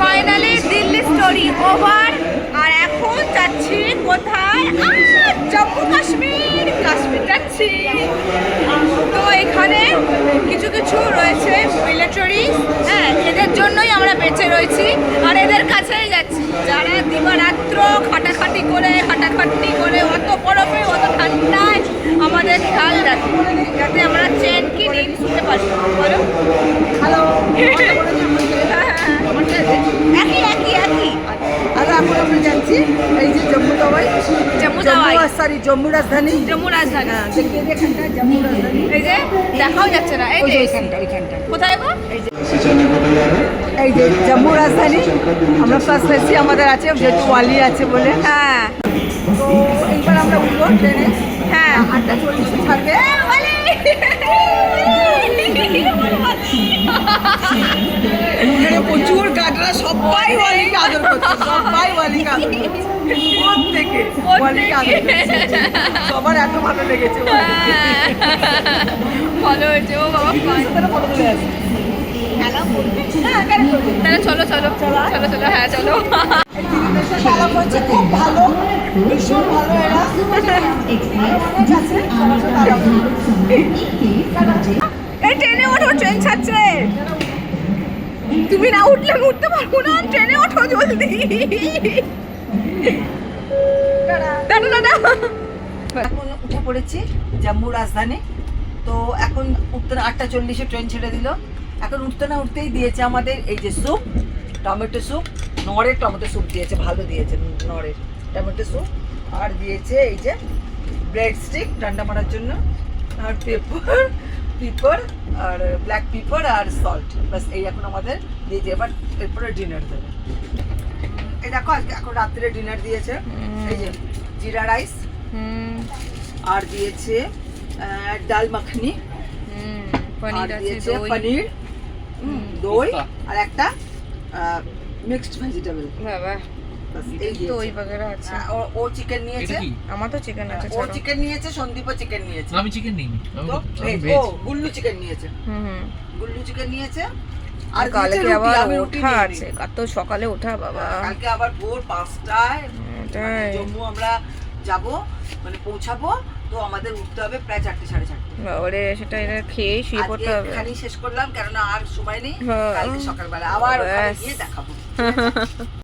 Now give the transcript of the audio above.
Finally Delhi story over. আর এখন যাচ্ছি কোথায়? জম্মু কাশ্মীর। কাশ্মীর যাচ্ছি। তো এখানে কিছু কিছু রয়েছে মিলিটারি, হ্যাঁ, এদের জন্যই আমরা বেঁচে রয়েছি আর এদের কাছেই যাচ্ছি, যারা দিবারাত্র খাটাখাটি করে অত বরফে অত ঠান্ডায় আমাদের খেয়াল রাখে যাতে আমরা চেন কি নিয়ে শুনতে পারি। বলো হ্যালো। একই একই একই। আর এখন আমরা যাচ্ছি এই যে জম্মু রাজধানী। জম্মু রাজধানী এই যে দেখাও যাচ্ছে না, এই যে কোথায় গো? এই যে জম্মু রাজধানী। আমরা ফার্স্ট এসি, আমাদের আছে যেহেতু ওয়ালি আছে বলে। হ্যাঁ, তো এইবার আমরা উঠবো ট্রেনে। হ্যাঁ, 8:40 ছাড়বে। এখানে প্রচুর গাড়িরা সবাই ওয়ালিকে আদর করছে, সবাই ওয়ালিকে আদর করছে, প্রত্যেকে ওয়ালিকে আদর করছে। সবার এত ভালো লেগেছে। ভালো হয়েছে। ও বাবা, ফটো তুলে আসে। তাহলে চলো চলো চলো চলো, হ্যাঁ চলো। খেলা করছে খুব ভালো, ভীষণ ভালো এরা। এই ট্রেনে ওঠো, ট্রেন ছাড়ছে। তুমি না উঠলে আমি উঠতে পারবো না। ট্রেনে ওঠো জলদি। দাঁড়া দাঁড়া। এখন উঠে পড়েছি জম্মু রাজধানী। তো এখন উঠতে না 8:40 ট্রেন ছেড়ে দিল। এখন উঠতে না উঠতেই দিয়েছে আমাদের এই যে স্যুপ, টমেটো স্যুপ, নড়ের টমেটো স্যুপ দিয়েছে, ভালো দিয়েছে নড়ের টমেটো স্যুপ। আর দিয়েছে এই যে ব্রেড স্টিক ঠান্ডা মারার জন্য, আর পিপর আর ব্ল্যাক পিপর আর সল্ট। বাস এই এখন আমাদের দিয়েছে। এবার এরপরে ডিনার দেবে। এই দেখো আজকে এখন রাত্রে ডিনার দিয়েছে এই যে জিরা রাইস, আর দিয়েছে ডাল মাখনি, আর দিয়েছে পনির, দই আর একটা মিক্সড ভেজিটেবল। বাবা, এই তো ওই বাগেরা আছে। ও চিকেন নিয়েছে, আমার তো চিকেন আছে। ও চিকেন নিয়েছে, সন্দীপও চিকেন নিয়েছে। আমি চিকেন নিইনি, ও গুল্লু চিকেন নিয়েছে। গুল্লু চিকেন নিয়েছে। আর কালকে আবার ওঠা আছে, কত সকালে ওঠা বাবা। কালকে আবার ভোর 5টায় জম্মু আমরা যাব, মানে পৌঁছাবো। তো আমাদের উঠতে হবে প্রায় 4টে 4:30। বাবারে, সেটা এটা খেয়ে শুয়ে পড়তে হবে। এখানেই শেষ করলাম, কেননা আর সময় নেই। কালকে সকালবেলা আবার ওখানে গিয়ে দেখাবো।